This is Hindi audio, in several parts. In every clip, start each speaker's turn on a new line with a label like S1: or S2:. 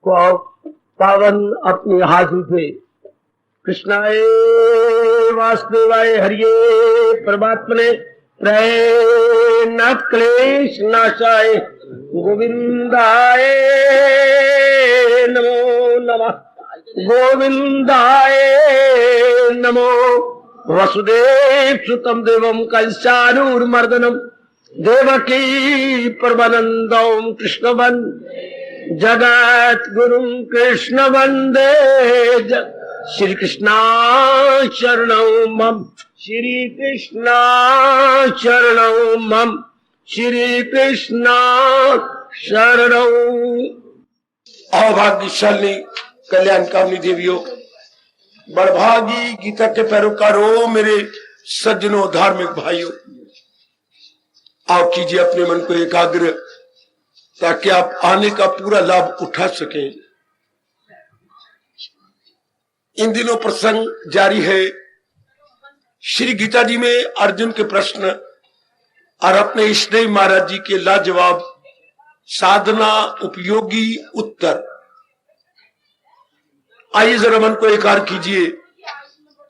S1: को पावन अपने हाथ उठे। कृष्णाय वासुदेवाय हरिये परमात्मने प्रणत क्लेश नाशाय गोविंदाय नमो नमः। गोविंदाय नमो। वसुदेव सुतम देवम कंसानुर्मर्दनम देवकी परमानंदम कृष्णवन जगत गुरुम कृष्ण वंदे। श्री कृष्णा शरणौ मम। श्री कृष्णा शरणौ मम। श्री कृष्णा शरणौ।
S2: अभाग्यशाली कल्याणकामनी देवियों, बड़भागी गीता के पैरोकारों, मेरे सज्जनों, धार्मिक भाइयों, आप कीजिए अपने मन को एकाग्र ताकि आप आने का पूरा लाभ उठा सकें। इन दिनों प्रसंग जारी है श्री गीता जी में अर्जुन के प्रश्न और अपने इष्टदेव महाराज जी के लाजवाब साधना उपयोगी उत्तर। आइए जरा मन को एकाग्र कीजिए।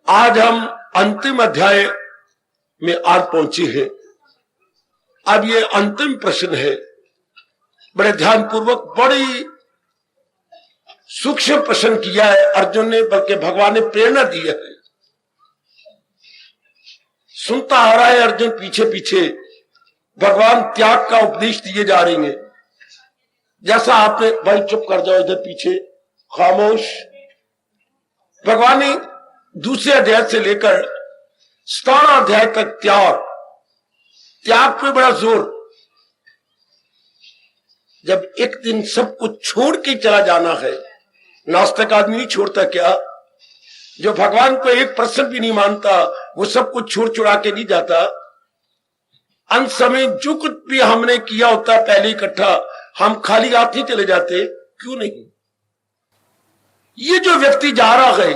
S2: आज हम अंतिम अध्याय में आज पहुंचे हैं। अब ये अंतिम प्रश्न है। बड़े ध्यान पूर्वक बड़ी सूक्ष्म प्रश्न किया है अर्जुन ने, बल्कि भगवान ने प्रेरणा दी है। सुनता आ रहा है अर्जुन पीछे पीछे। भगवान त्याग का उपदेश दिए जा रहे हैं। जैसा आपने, भाई चुप कर जाओ, इधर पीछे खामोश। भगवान ने दूसरे अध्याय से लेकर 17 अध्याय तक त्याग पे बड़ा जोर। जब एक दिन सब कुछ छोड़ के चला जाना है, नास्तिक आदमी नहीं छोड़ता क्या? जो भगवान को एक प्रश्न भी नहीं मानता, वो सब कुछ छोड़ छुड़ा के नहीं जाता। अंत समय जो कुछ भी हमने किया होता है पहले इकट्ठा, हम खाली हाथ ही चले जाते, क्यों नहीं? ये जो व्यक्ति जा रहा है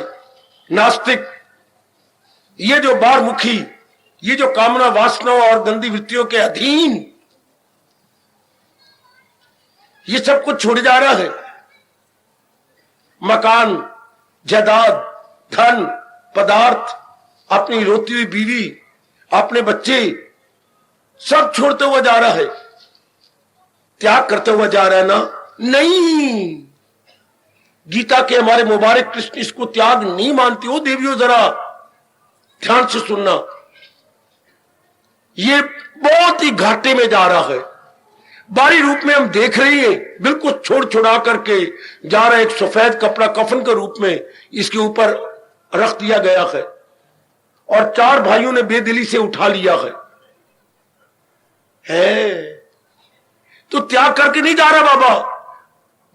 S2: नास्तिक, ये जो बारमुखी, ये जो कामना वासनाओं और गंदी वृत्तियों के अधीन, ये सब कुछ छोड़ जा रहा है। मकान, जायदाद, धन, पदार्थ, अपनी रोती हुई बीवी, अपने बच्चे, सब छोड़ते हुआ जा रहा है। त्याग करते हुआ जा रहा है ना? नहीं, गीता के हमारे मुबारक कृष्ण इसको त्याग नहीं मानते हो। देवियों जरा ध्यान से सुनना, ये बहुत ही घाटे में जा रहा है। बारी रूप में हम देख रहे हैं, बिल्कुल छोड़ छुड़ा करके जा रहा है। एक सफेद कपड़ा कफन के रूप में इसके ऊपर रख दिया गया है और 4 भाइयों ने बेदिली से उठा लिया है। तो त्याग करके नहीं जा रहा बाबा।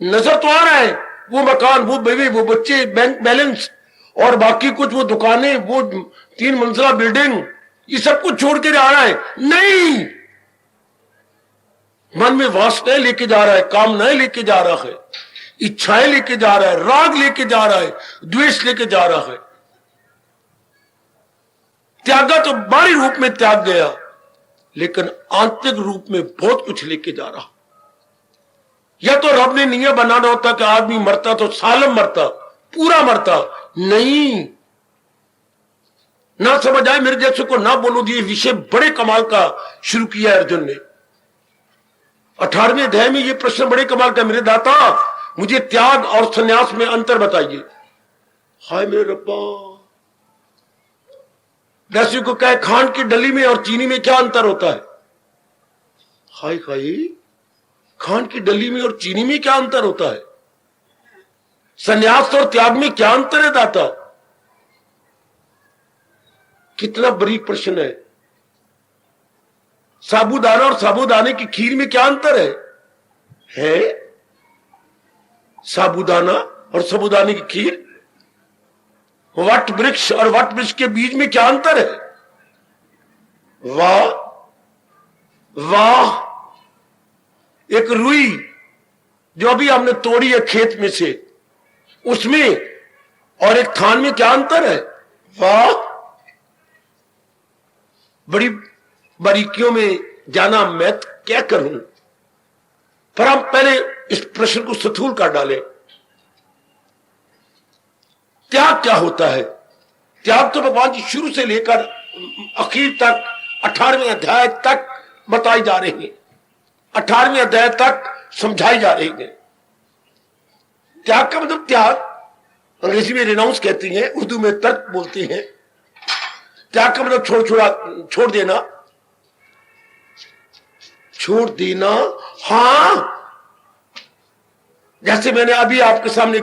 S2: नजर तो आ रहा है वो मकान, वो बीवी, वो बच्चे, बैंक बैलेंस और बाकी कुछ, वो दुकानें, वो 3 मंजिला बिल्डिंग, ये सब कुछ छोड़ के जा रहा है। नहीं, मन में वासनाएं लेके जा रहा है, कामनाएं लेके जा रहा है, इच्छाएं लेके जा रहा है, राग लेके जा रहा है, द्वेष लेके जा रहा है। त्यागा तो बाहरी रूप में त्याग गया, लेकिन आंतरिक रूप में बहुत कुछ लेके जा रहा। या तो रब ने नियम बनाना होता कि आदमी मरता तो सालम मरता, पूरा मरता। नहीं, ना समझ आए मेरे जैसे को ना बोलो। ये विषय बड़े कमाल का शुरू किया अर्जुन ने। 18वें अध्याय में ये प्रश्न बड़े कमाल का, मेरे दाता मुझे त्याग और संन्यास में अंतर बताइए। हाय मेरे रब्बा, जैसे को कहे खांड की डली में और चीनी में क्या अंतर होता है? हाय हाय, खांड की डली में और चीनी में क्या अंतर होता है? संन्यास और त्याग में क्या अंतर है दाता? कितना बारीक प्रश्न है। साबूदाना और साबूदाने की खीर में क्या अंतर है? साबूदाना और साबूदाने की खीर। वट वृक्ष और वट वृक्ष के बीज में क्या अंतर है? वाह वाह, एक रुई जो अभी हमने तोड़ी है खेत में से, उसमें और एक थान में क्या अंतर है? वाह, बड़ी बारीकियों में जाना मैं क्या करूं। पर हम पहले इस प्रश्न को स्थूल कर डालें। त्याग क्या होता है? त्याग तो भगवान जी शुरू से लेकर आखिर तक 18वें अध्याय तक बताई जा रही है, 18वें अध्याय तक समझाई जा रही है। त्याग का मतलब त्याग, अंग्रेजी में रिनाउंस कहती हैं, उर्दू में तर्क बोलती हैं। त्याग का मतलब छोड़ देना, छोड़ देना। हाँ, जैसे मैंने अभी आपके सामने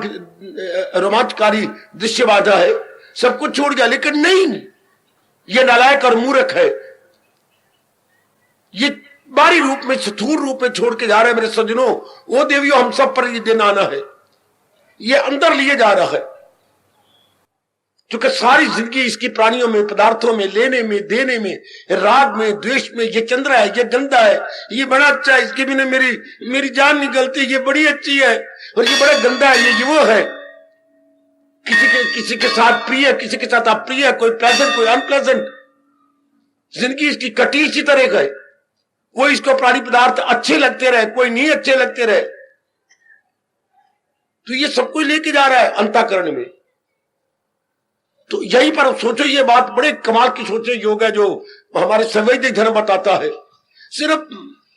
S2: रोमांचकारी दृश्य बांधा है, सब कुछ छोड़ गया, लेकिन नहीं, ये नालायक और मूर्ख है। ये बाहरी रूप में, स्थूल रूप में छोड़ के जा रहे हैं मेरे सज्जनों। वो देवियों, हम सब पर ये दिन आना है, ये अंदर लिए जा रहा है। क्योंकि सारी जिंदगी इसकी प्राणियों में, पदार्थों में, लेने में, देने में, राग में, द्वेष में। ये चंद्रा है, ये गंदा है, ये बड़ा अच्छा है, इसके बिना मेरी जान निकलती, ये बड़ी अच्छी है, और ये बड़ा गंदा है, ये वो है। किसी के साथ प्रिय, किसी के साथ अप्रिय, कोई प्लेजेंट, कोई अनप्लेजेंट। जिंदगी इसकी कटी इसी तरह का है। कोई इसको प्राणी पदार्थ अच्छे लगते रहे, कोई नहीं अच्छे लगते रहे, तो ये सब कुछ लेके जा रहा है अंतःकरण में। तो यहीं पर सोचो, ये बात बड़े कमाल की सोचो योग है जो हमारे संवैदिक धर्म बताता है। सिर्फ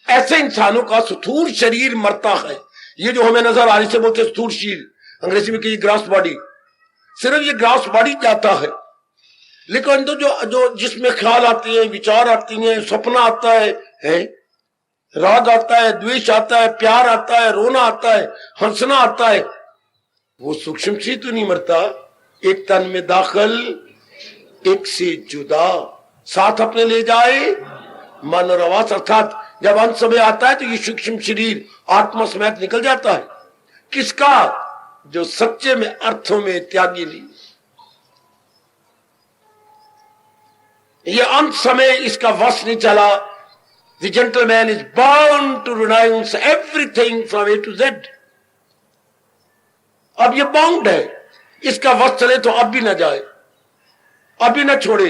S2: ऐसे इंसानों का स्थूल शरीर मरता है, ये जो हमें नजर आ रही से बोलते स्थूल शरीर, अंग्रेजी में कही ग्रास बॉडी। सिर्फ ये ग्रास बॉडी जाता है, लेकिन तो जो जिसमें ख्याल आते हैं, विचार आती हैं, सपना आता है, राग आता है, द्वेष आता है, प्यार आता है, रोना आता है, हंसना आता है, वो सूक्ष्म से तो नहीं मरता। एक तन में दाखिल, एक से जुदा, साथ अपने ले जाए मन और आवाज। अर्थात जब अंत समय आता है तो ये सूक्ष्म शरीर आत्मा समेत निकल जाता है। किसका? जो सच्चे में अर्थों में त्यागी नहीं। ये अंत समय इसका वश नहीं चला। The gentleman is bound to renounce everything from A to Z. अब ये बाउंड है, इसका वश चले तो अब भी ना जाए, अब भी ना छोड़े,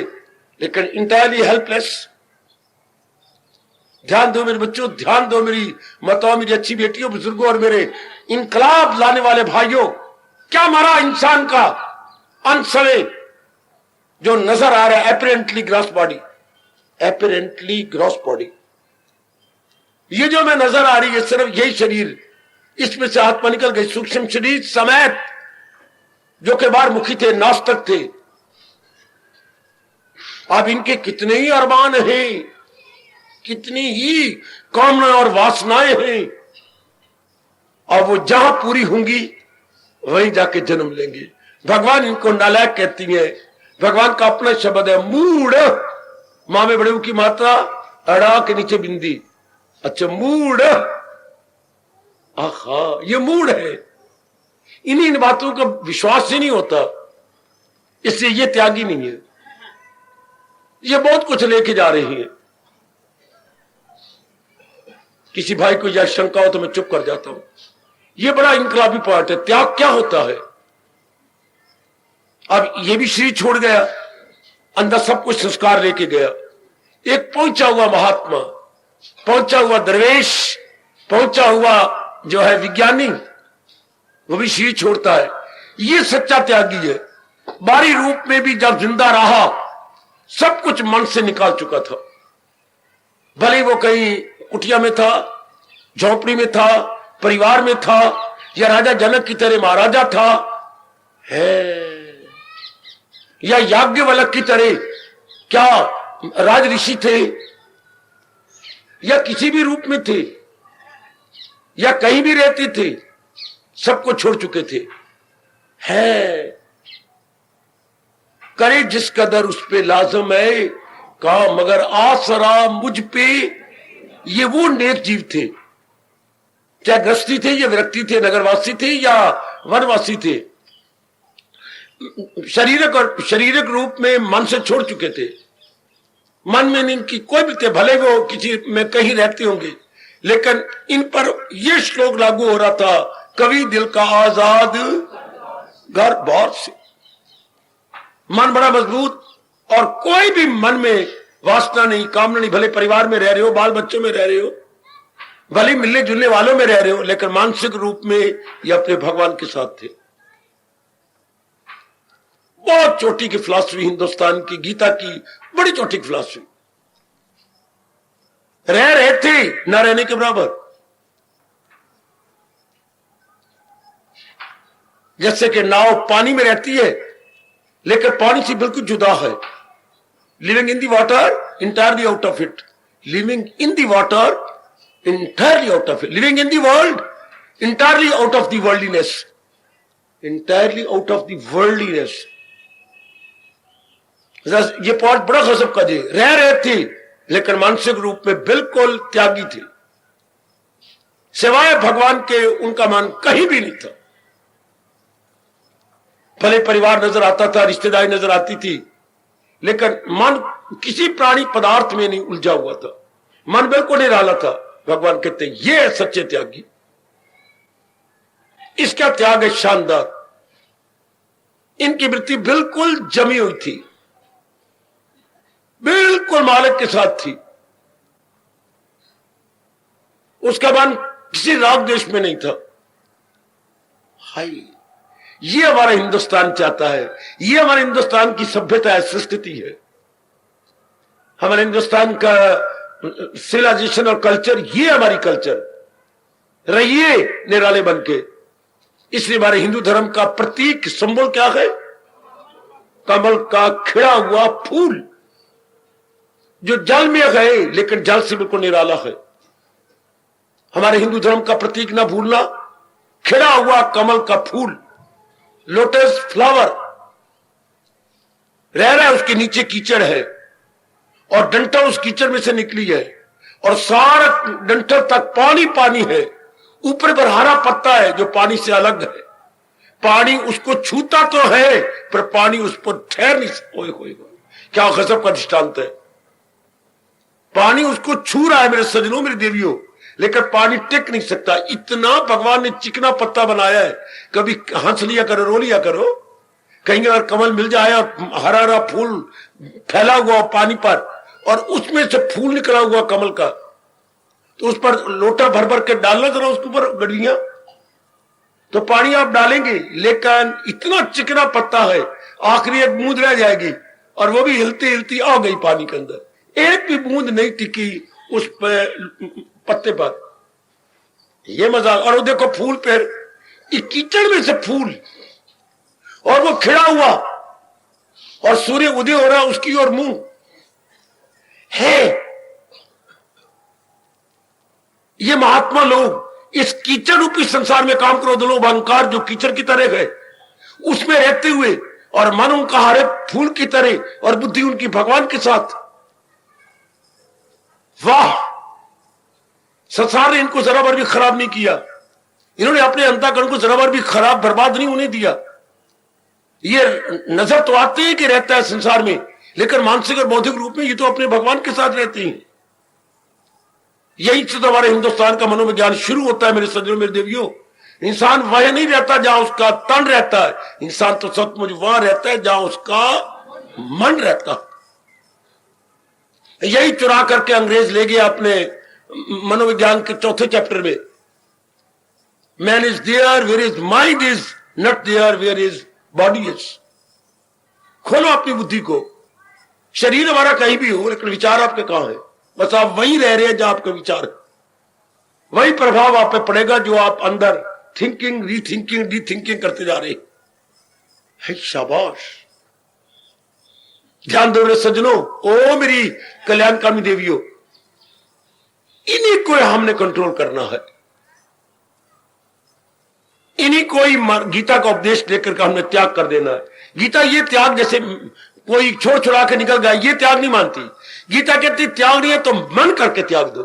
S2: लेकिन इंटायरली हेल्पलेस। ध्यान दो मेरे बच्चों, ध्यान दो मेरी माताओं, मेरी अच्छी बेटियों, बुजुर्गों और मेरे इनकलाब लाने वाले भाइयों। क्या मरा इंसान का अंत समय जो नजर आ रहा है? Apparently gross body, apparently gross body. ये जो मैं नजर आ रही है सिर्फ यही शरीर, इसमें से आत्मा निकल गई सूक्ष्म शरीर समेत, जो के बाहर मुखी थे, नास्तिक थे। अब इनके कितने ही अरमान हैं, कितनी ही कामनाएं और वासनाएं हैं, और वो जहां पूरी होंगी वहीं जाके जन्म लेंगे। भगवान इनको नालायक कहती है। भगवान का अपना शब्द है मूड। मां में बड़े की मात्रा, अड़ा के नीचे बिंदी। अच्छा, मूड, आहा, ये मूड है। इन बातों का विश्वास ही नहीं होता, इसलिए ये त्यागी नहीं है। ये बहुत कुछ लेके जा रही है। किसी भाई को यह शंका हो तो मैं चुप कर जाता हूं। ये बड़ा इनकलाबी पार्ट है। त्याग क्या होता है? अब ये भी शरीर छोड़ गया, अंदर सब कुछ संस्कार लेके गया। एक पहुंचा हुआ महात्मा, पहुंचा हुआ दरवेश, पहुंचा हुआ जो है विज्ञानी, वो भी शरीर छोड़ता है। ये सच्चा त्यागी है। बाहरी रूप में भी जब जिंदा रहा, सब कुछ मन से निकाल चुका था। भले वो कहीं कुटिया में था, झोपड़ी में था, परिवार में था, या राजा जनक की तरह महाराजा था, है या याज्ञवल्क्य की तरह क्या राज ऋषि थे, या किसी भी रूप में थे, या कहीं भी रहते थे, सबको छोड़ चुके थे। है करे जिस कदर उस पे लाजम है, कहा मगर आसरा मुझ पे। ये वो नेक जीव थे, चाहे गृहस्थी थे या विरक्ति थे, नगरवासी थे या वनवासी थे, शारीरिक रूप में मन से छोड़ चुके थे। मन में इनकी कोई भी थे, भले वो किसी में कहीं रहते होंगे, लेकिन इन पर यह श्लोक लागू हो रहा था, कवि दिल का आजाद घर बार से। मन बड़ा मजबूत, और कोई भी मन में वासना नहीं, कामना नहीं। भले परिवार में रह रहे हो, बाल बच्चों में रह रहे हो, भले मिलने जुलने वालों में रह रहे हो, लेकिन मानसिक रूप में ये अपने भगवान के साथ थे। बहुत चोटी की फिलॉसफी हिंदुस्तान की, गीता की बड़ी चोटी की फिलॉसफी। रह रहे थे ना रहने के बराबर। जैसे कि नाव पानी में रहती है लेकिन पानी से बिल्कुल जुदा है। Living in the water, entirely out of it. Living in the water, entirely out of it. Living in the world, entirely out of the worldliness. Entirely out of the worldliness. ये पॉइंट बड़ा गजब का जी। रह रहे थे लेकिन मानसिक रूप में बिल्कुल त्यागी थे। सिवाय भगवान के उनका मन कहीं भी नहीं था। भले परिवार नजर आता था, रिश्तेदारी नजर आती थी, लेकिन मन किसी प्राणी पदार्थ में नहीं उलझा हुआ था। मन बिल्कुल निराला था। भगवान कहते हैं ये है सच्चे त्यागी। इसका त्याग है शानदार। इनकी वृत्ति बिल्कुल जमी हुई थी, बिल्कुल मालिक के साथ थी। उसका मन किसी राग देश में नहीं था। हाय, ये हमारा हिंदुस्तान चाहता है। ये हमारे हिंदुस्तान की सभ्यता है, संस्कृति है। हमारे हिंदुस्तान का सिविलाइजेशन और कल्चर, ये हमारी कल्चर। रहिए निराले बन के। इसलिए हमारे हिंदू धर्म का प्रतीक, सिंबल क्या है? कमल का खिड़ा हुआ फूल, जो जल में है लेकिन जल से बिल्कुल निराला है। हमारे हिंदू धर्म का प्रतीक ना भूलना। खिड़ा हुआ कमल का फूल, लोटस फ्लावर। रह रहा है, उसके नीचे कीचड़ है और डंठल उस कीचड़ में से निकली है और सारा डंठल तक पानी पानी है। ऊपर पर हरा पत्ता है जो पानी से अलग है। पानी उसको छूता तो है पर पानी उस पर ठहर नहीं सकता। क्या गजब का दृष्टांत है। पानी उसको छू रहा है मेरे सजनों, मेरी देवियों, लेकिन पानी टिक नहीं सकता। इतना भगवान ने चिकना पत्ता बनाया है। कभी हंस लिया करो, रो लिया करो। कहीं अगर कमल मिल जाए और हरा हरा फूल फैला हुआ पानी पर और उसमें से फूल निकला हुआ कमल का, तो उस पर लोटा भर भर के डालना जरा उसके ऊपर गड़ियां, तो पानी आप डालेंगे। लेकिन इतना चिकना पत्ता है, आखिरी एक बूंद रह जाएगी और वो भी हिलती हिलती आ गई पानी के अंदर। एक भी बूंद नहीं टिकी उस पत्ते पर। ये मजाक। और वो देखो फूल पर, कीचड़ में से फूल, और वो खिड़ा हुआ और सूर्य उदय हो रहा उसकी ओर मुंह है। ये महात्मा लोग इस कीचड़ रूपी संसार में काम करो। लोभ अहंकार जो कीचड़ की तरह है उसमें रहते हुए, और मन उनका हरे फूल की तरह और बुद्धि उनकी भगवान के साथ। वाह, संसार ने इनको जरा भर भी खराब नहीं किया। इन्होंने अपने अंतःकरण को जरा भर भी खराब बर्बाद नहीं होने दिया। ये नजर तो आते हैं कि रहता है संसार में, लेकिन मानसिक और बौद्धिक रूप में ये तो अपने भगवान के साथ रहते हैं। यही से तो हमारे हिंदुस्तान का मनोविज्ञान शुरू होता है मेरे सज्जनों, मेरे देवियों। इंसान वह नहीं रहता जहां उसका तन रहता है। इंसान तो सचमुच वहां रहता है जहां उसका मन रहता है। यही चुरा करके अंग्रेज ले गया अपने मनोविज्ञान के चौथे चैप्टर में। Man is there where is mind is, not there where is body is. खोलो अपनी बुद्धि को। शरीर हमारा कहीं भी हो लेकिन विचार आपके कहां है? बस आप वहीं रह रहे हैं जहां आपका विचार है। वही प्रभाव आप पे पड़ेगा जो आप अंदर थिंकिंग, रीथिंकिंग, रीथिंकिंग करते जा रहे हैं। शाबाश। ध्यान दो मेरे सज्जनों, ओ मेरी कल्याणकामी देवियों, इन्हीं को हमने कंट्रोल करना है। इन्हीं को ही गीता का उपदेश देकर के हमने त्याग कर देना है। गीता ये त्याग जैसे कोई छोड़ छुड़ा के निकल गया, ये त्याग नहीं मानती। गीता कहती त्याग नहीं है तो मन करके त्याग दो।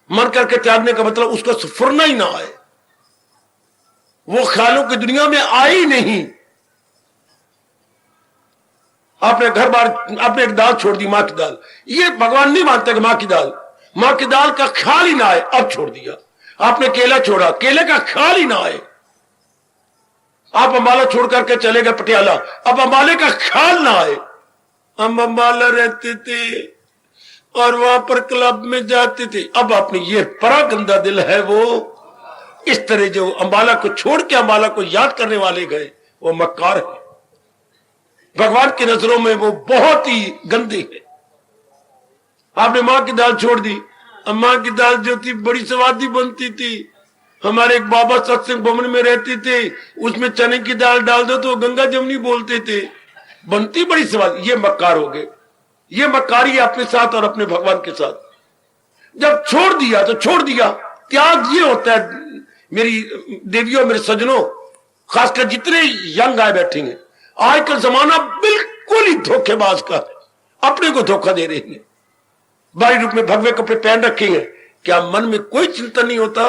S2: मन करके त्यागने का मतलब उसको स्फुरना ही ना आए, वो ख्यालों की दुनिया में आए ही नहीं। आपने घर बार, आपने एक दाल छोड़ दी, मां की दाल। ये भगवान नहीं मानते कि मां की दाल का ख्याल ही ना आए, अब छोड़ दिया। आपने केला छोड़ा, केले का ख्याल ही ना आए। आप अंबाला छोड़ करके चले गए पटियाला, अब अंबाले का ख्याल ना आए। हम अंबाला रहते थे और वहां पर क्लब में जाते थे। अब अपनी ये बड़ा गंदा दिल है वो। इस तरह जो अंबाला को छोड़ के अंबाला को याद करने वाले गए वो मक्कार है। भगवान की नजरों में वो बहुत ही गंदे हैं। आपने माँ की दाल छोड़ दी। माँ की दाल जो थी बड़ी स्वादी बनती थी। हमारे एक बाबा सत्संग भवन में रहते थे, उसमें चने की दाल डाल दो तो गंगा जमुनी बोलते थे, बनती बड़ी स्वाद। ये मक्कार हो गए। ये मक्कारी है अपने साथ और अपने भगवान के साथ। जब छोड़ दिया तो छोड़ दिया। त्याग ये होता है मेरी देवियों, मेरे सज्जनों, खासकर जितने यंग आए बैठेंगे। आज का जमाना बिल्कुल ही धोखेबाज का है, अपने को धोखा दे रहे हैं। बारी रूप में भगवे कपड़े पहन रखेंगे, क्या मन में कोई चिंतन नहीं होता?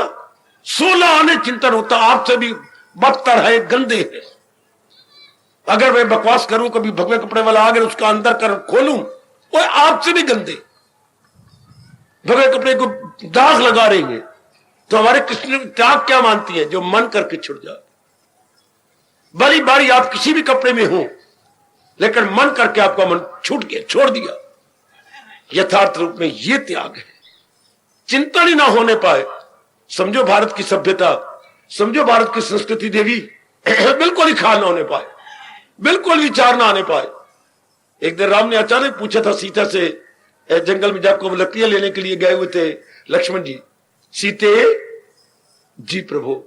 S2: 16 आने चिंतन होता। आपसे भी बदतर है, गंदे है। अगर मैं बकवास करूं, कभी भगवे कपड़े वाला आगे उसका अंदर कर खोलूं, वो आपसे भी गंदे। भगवे कपड़े को दाग लगा रहे हैं। तो हमारे कृष्ण त्याग क्या मानती है? जो मन करके छुट जाए। बारी बारी आप किसी भी कपड़े में हो, लेकिन मन करके आपका मन छूट गया, छोड़ दिया, यथार्थ रूप में यह त्याग है। चिंतन ही ना होने पाए। समझो भारत की सभ्यता, समझो भारत की संस्कृति देवी, बिल्कुल ही ख्याल ना होने पाए, बिल्कुल विचार ना आने पाए। एक दिन राम ने अचानक पूछा था सीता से, जंगल में जाकर लकड़ियां लेने के लिए गए हुए थे लक्ष्मण जी, सीते जी प्रभु,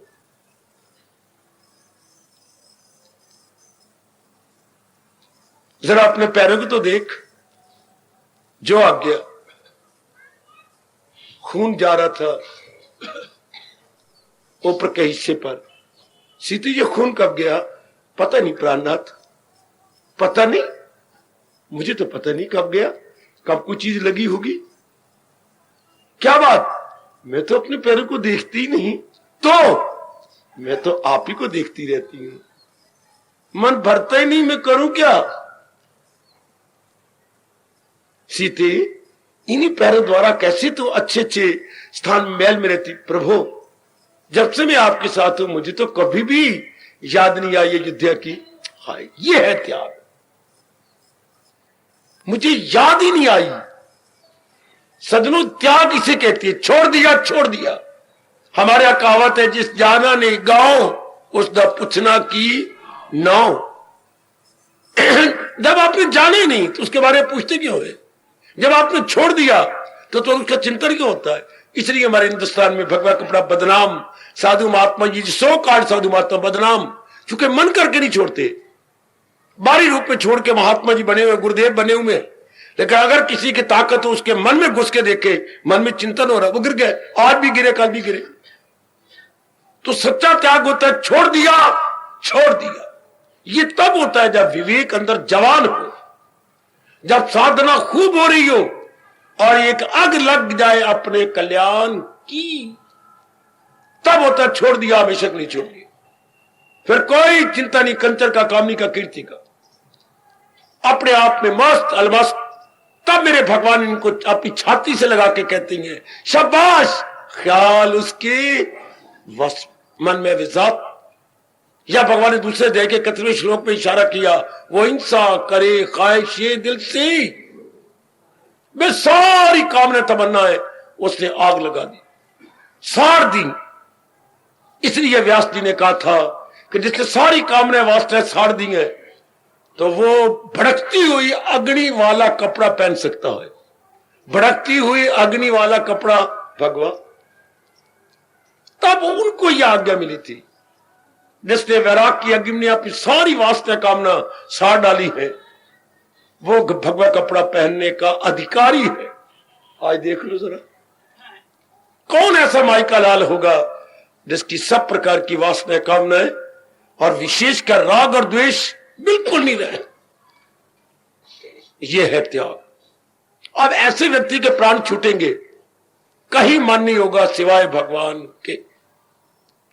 S2: जरा अपने पैरों को तो देख, जो आ गया, खून जा रहा था ऊपर के हिस्से पर। सीते ये खून कब गया? पता नहीं प्राणनाथ, पता नहीं, मुझे तो पता नहीं कब गया, कब कोई चीज लगी होगी। क्या बात? मैं तो अपने पैरों को देखती ही नहीं। तो मैं तो आप ही को देखती रहती हूं, मन भरता ही नहीं, मैं करूं क्या? सीते, इन्हीं पैरों द्वारा कैसे तो अच्छे अच्छे स्थान महल में रहती। प्रभु, जब से मैं आपके साथ हूं, मुझे तो कभी भी याद नहीं आई अयोध्या की। हाय, ये है त्याग। मुझे याद ही नहीं आई। सजनों, त्याग इसे कहती है, छोड़ दिया, छोड़ दिया। हमारे यहां कहावत है, जिस जाना ने गांव उस द पूछना की नाव। जब आपने जाने नहीं तो उसके बारे में पूछते क्यों है? जब आपने छोड़ दिया तो उसका चिंतन क्यों होता है? इसलिए हमारे हिंदुस्तान में भगवा कपड़ा बदनाम, साधु महात्मा जी 100 कार्ड साधु महात्मा बदनाम, क्योंकि मन करके नहीं छोड़ते। बाहरी रूप में छोड़ के महात्मा जी बने हुए, गुरुदेव बने हुए, लेकिन अगर किसी की ताकत हो उसके मन में घुस के देखे, मन में चिंतन हो रहा, वो गिर गए, आज भी गिरे, कल भी गिरे। तो सच्चा त्याग होता है छोड़ दिया, छोड़ दिया। ये तब होता है जब विवेक अंदर जवान हो, जब साधना खूब हो रही हो और एक आग लग जाए अपने कल्याण की, तब होता है छोड़ दिया, हमेशा नहीं छोड़ दिया। फिर कोई चिंता नहीं, कंचर का, कामनी का, कीर्ति का, अपने आप में मस्त अलमस्त। तब मेरे भगवान इनको अपनी छाती से लगा के कहते हैं, शाबाश, ख्याल उसके वश मन में विजात। या भगवान ने दूसरे अध्याय के 31वें श्लोक में इशारा किया, वो हिंसा करे ख्वाहिशे दिल से, वे सारी कामना तमन्ना है उसने आग लगा दी, साड़ दी। इसलिए व्यास जी ने कहा था कि जिसने सारी कामनाएं वास्ते साड़ दी है, तो वो भड़कती हुई अग्नि वाला कपड़ा पहन सकता है। भड़कती हुई अग्नि वाला कपड़ा भगवान। तब उनको यह आज्ञा मिली थी, जिसने वैराग की अग्नि ने अपनी सारी वास्ते कामना साड़ डाली है, वो भगवा कपड़ा पहनने का अधिकारी है। आज देख लो जरा, कौन ऐसा माई का लाल होगा जिसकी सब प्रकार की वासना कामनाएं और विशेषकर राग और द्वेष बिल्कुल नहीं रहे। यह है त्याग। अब ऐसे व्यक्ति के प्राण छूटेंगे, कहीं मन नहीं होगा सिवाय भगवान के,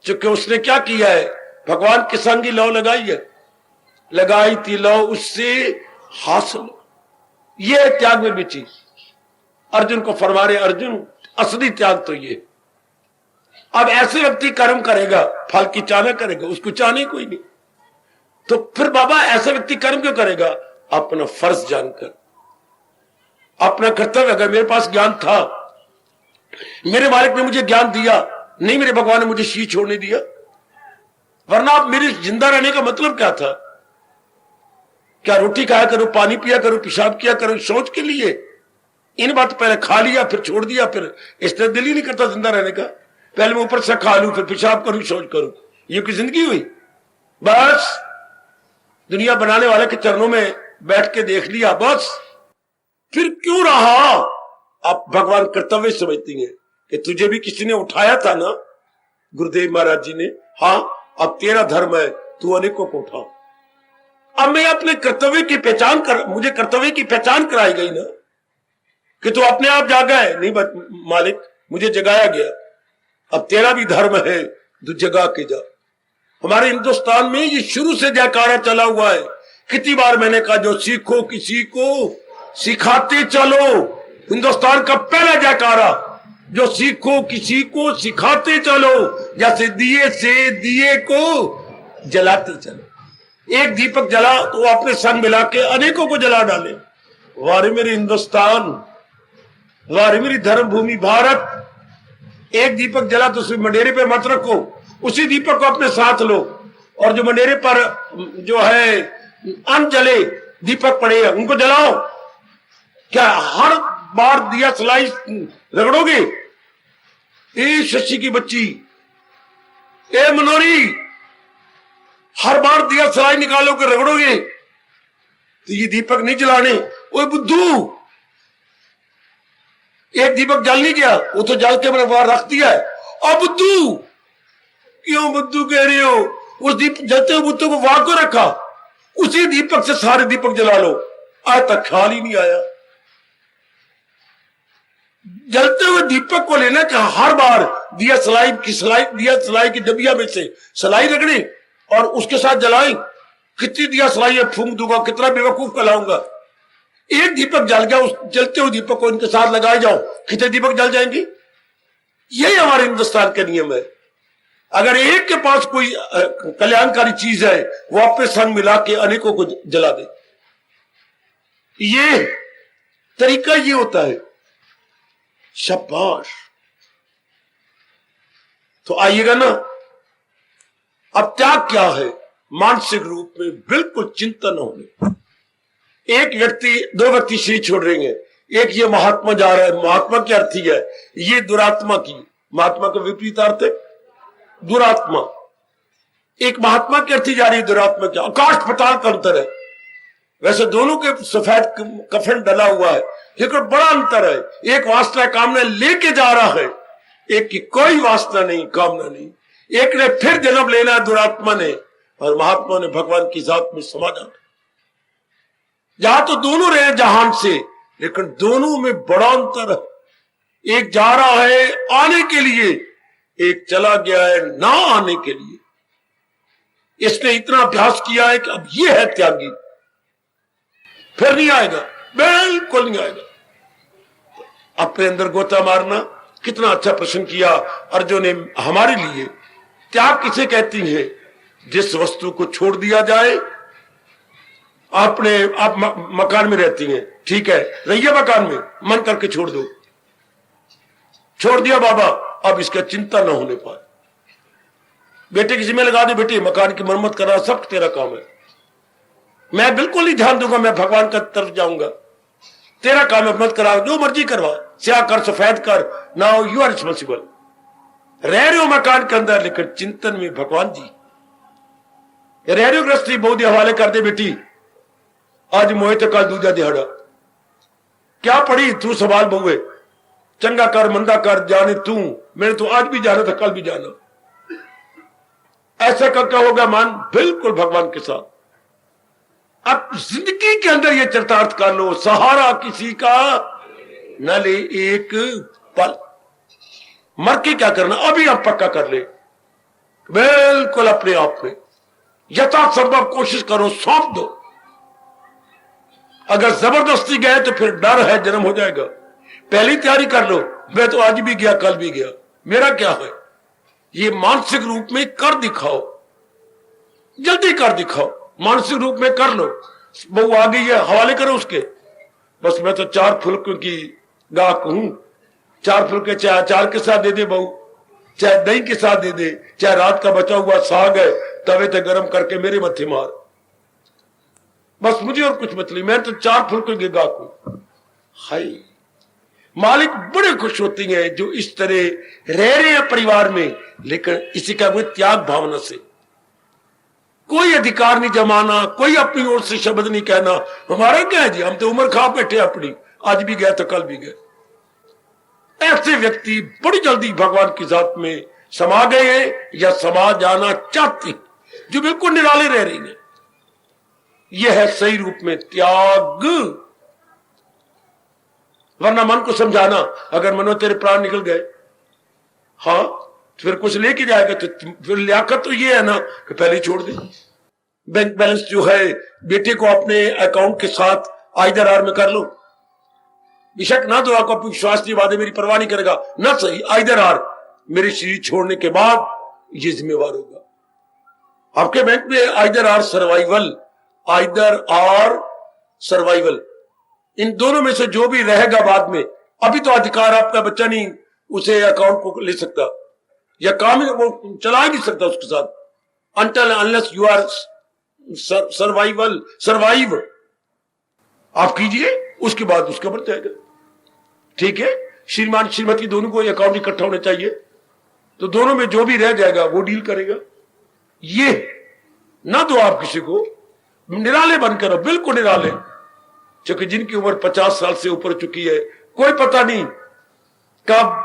S2: क्योंकि उसने क्या किया है? भगवान के संग ही लौ लगाई है, लगाई थी लौ उससे हासिल। यह त्याग में बिची। अर्जुन को फरमा रहे, अर्जुन असली त्याग तो ये। अब ऐसे व्यक्ति कर्म करेगा, फल की चाहना करेगा, उसको चाहने कोई नहीं। तो फिर बाबा ऐसा व्यक्ति कर्म क्यों करेगा? अपना फर्ज जानकर, अपना कर्तव्य। अगर मेरे पास ज्ञान था, मेरे मालिक ने मुझे ज्ञान दिया, नहीं मेरे भगवान ने मुझे शी छोड़ने दिया, वरना आप मेरे जिंदा रहने का मतलब क्या था? क्या रोटी खाया करो, पानी पिया करो, पेशाब किया करो शौच के लिए? इन बात पहले खा लिया फिर छोड़ दिया, फिर इसलिए दिल ही नहीं करता जिंदा रहने का। पहले मैं ऊपर से खा लूं, फिर पेशाब करूं, शौच करूं, ये कोई जिंदगी हुई? बस दुनिया बनाने वाले के चरणों में बैठ के देख लिया बस। फिर क्यों रहा? आप भगवान कर्तव्य समझती हैं कि तुझे भी किसी ने उठाया था ना, गुरुदेव महाराज जी ने। हाँ, अब तेरा धर्म है, तू अनेकों को उठा। अब मैं अपने कर्तव्य की पहचान कर, मुझे कर्तव्य की पहचान कराई गई ना कि तू अपने आप जागा है। नहीं मालिक, मुझे जगाया गया। अब तेरा भी धर्म है, तू जगा के जा। हमारे हिंदुस्तान में ये शुरू से जयकारा चला हुआ है। कितनी बार मैंने कहा, जो सीखो किसी को सिखाते चलो। हिंदुस्तान का पहला जयकारा, जो सीखो किसी को सिखाते चलो, जैसे दिए से दिए को जलाते चलो। एक दीपक जला तो अपने संग मिला के अनेकों को जला डाले। वारे मेरे हिंदुस्तान, वारे मेरी धर्मभूमि भारत। एक दीपक जला तो सिर्फ मंडेरे पे मत रखो, उसी दीपक को अपने साथ लो। और जो मंडेरे पर जो है अन जले दीपक पड़े हैं उनको जलाओ। क्या हर बार दिया सलाई रगड़ोगे? ए शशि की बच्ची, ए मनोरी, हर बार दिया सलाई निकालोगे, रगड़ोगे तो ये दीपक नहीं जलाने। ओए बुद्धू, एक दीपक जल नहीं गया, वो तो जल के मैंने बाहर रख दिया है। और बुद्धू, क्यों बुद्धू कह रही हो? उस दीप जलते हुए बुद्धू को वहां को रखा, उसी दीपक से सारे दीपक जला लो। आज तक ख्याल ही नहीं आया। जलते हुए दीपक को लेना कि हर बार दिया सलाई की डबिया में से सलाई रगड़ी और उसके साथ जलाई। कितनी दिया सलाई फूंक दूंगा, कितना बेवकूफ कहलाऊंगा। एक दीपक जल गया, उस जलते हुए दीपक को इनके साथ लगाए जाओ, कितने दीपक जल जाएंगे? यही हमारे हिंदुस्तान का नियम है। अगर एक के पास कोई कल्याणकारी चीज है, वो अपने संग मिला के अनेकों को जला दे। ये तरीका ये होता है। शाबाश। तो आइएगा ना। अब त्याग क्या है? मानसिक रूप में बिल्कुल चिंता न होने। दो व्यक्ति शरीर छोड़ रहे हैं, एक ये महात्मा जा रहा है। महात्मा की अर्थ ही है ये दुरात्मा की। महात्मा का विपरीत अर्थ है दुरात्मा। एक महात्मा की अर्थी जा रही है, दुरात्मा की। आकाश पताल का अंतर है। वैसे दोनों के सफेद कफन डला हुआ है, लेकिन बड़ा अंतर है। एक वासना कामना लेके जा रहा है, एक की कोई वासना नहीं, कामना नहीं। एक ने फिर जन्म लेना है दुरात्मा ने, और महात्मा ने भगवान की जात में समा जाना। जहां तो दोनों रहे जहान से, लेकिन दोनों में बड़ा अंतर है। एक जा रहा है आने के लिए, एक चला गया है ना आने के लिए। इसने इतना अभ्यास किया है कि अब ये है त्यागी, फिर नहीं आएगा, बिल्कुल नहीं आएगा। अपने अंदर गोता मारना। कितना अच्छा प्रश्न किया अर्जुन ने हमारे लिए। त्याग किसे कहती है? जिस वस्तु को छोड़ दिया जाए। आप मकान में रहती हैं, ठीक है, रहिए मकान में, मन करके छोड़ दो। छोड़ दिया बाबा, अब इसका चिंता न होने पाए। बेटे की जिम्मे लगा दे, बेटे मकान की मरम्मत करना सब तेरा काम है, मैं बिल्कुल नहीं ध्यान दूंगा, मैं भगवान का तरफ जाऊंगा, तेरा काम है, मत करा, जो मर्जी करवा, स्याह कर सफेद कर, नाउ यू आर रिस्पॉन्सिबल। रह रहे हो मकान के अंदर, लेकिन चिंतन में भगवान जी। रह रहे हो गृहस्थी, बहुत हवाले कर दे बेटी, आज मोहे तो कल दूजा दिहाड़ा, क्या पड़ी तू सवाल बहुए, चंगा कर मंदा कर, जाने तू, मैंने तो आज भी जाना था, कल भी जाना। ऐसा करके होगा मान बिल्कुल भगवान के साथ। अब जिंदगी के अंदर ये चरितार्थ कर लो, सहारा किसी का न ले एक पल। मर के क्या करना, अभी आप पक्का कर ले, बिल्कुल अपने आप में यथासंभव कोशिश करो, सौंप दो। अगर जबरदस्ती गए तो फिर डर है जन्म हो जाएगा। पहली तैयारी कर लो, मैं तो आज भी गया कल भी गया, मेरा क्या है। ये मानसिक रूप में कर दिखाओ, जल्दी कर दिखाओ, मानसिक रूप में कर लो। बहू आ गई है, हवाले करो उसके, बस मैं तो 4 फुल्कों की गाहक हूं, 4 फुल्के चाहे अचार के साथ दे दे बहू, चाहे दही के साथ दे दे, चाहे रात का बचा हुआ साग है तवे ते गर्म करके मेरे मत्थे मार। बस मुझे और कुछ मतलब, मैं तो 4 फुलकों के गाहक हूं। हाय, मालिक बड़े खुश होती हैं जो इस तरह रह रहे हैं परिवार में, लेकिन इसी का वो त्याग भावना से कोई अधिकार नहीं जमाना, कोई अपनी ओर से शब्द नहीं कहना। हमारा क्या है जी, हम तो उम्र खा बैठे अपनी, आज भी गए तो कल भी गए। ऐसे व्यक्ति बड़ी जल्दी भगवान की जात में समा गए हैं या समा जाना चाहते, जो बिल्कुल निराले रह रही है। यह है सही रूप में त्याग। वरना मन को समझाना, अगर मनो तेरे प्राण निकल गए, हाँ तो फिर कुछ लेके जाएगा, तो फिर लियाकत तो ये है ना कि पहले ही छोड़ दे। बैंक बैलेंस जो है बेटे को अपने अकाउंट के साथ आइदर में कर लो, बेशक ना तो आपको विश्वास नहीं, वादे मेरी परवाह नहीं करेगा ना, सही आइदर मेरे शरीर छोड़ने के बाद ये जिम्मेवार होगा। आपके बैंक में आइदर सर्वाइवल, इन दोनों में से जो भी रहेगा बाद में, अभी तो अधिकार आपका बच्चा नहीं उसे अकाउंट को ले सकता या काम ही वो चला ही नहीं सकता उसके साथ, until unless you are survive आप कीजिए, उसके बाद उसका बढ़ जाएगा। ठीक है, श्रीमान श्रीमती दोनों को अकाउंट इकट्ठा होना चाहिए, तो दोनों में जो भी रह जाएगा वो डील करेगा। ये ना तो आप किसी को निराले बनकर, बिल्कुल निराले, क्योंकि जिनकी उम्र 50 साल से ऊपर चुकी है, कोई पता नहीं कब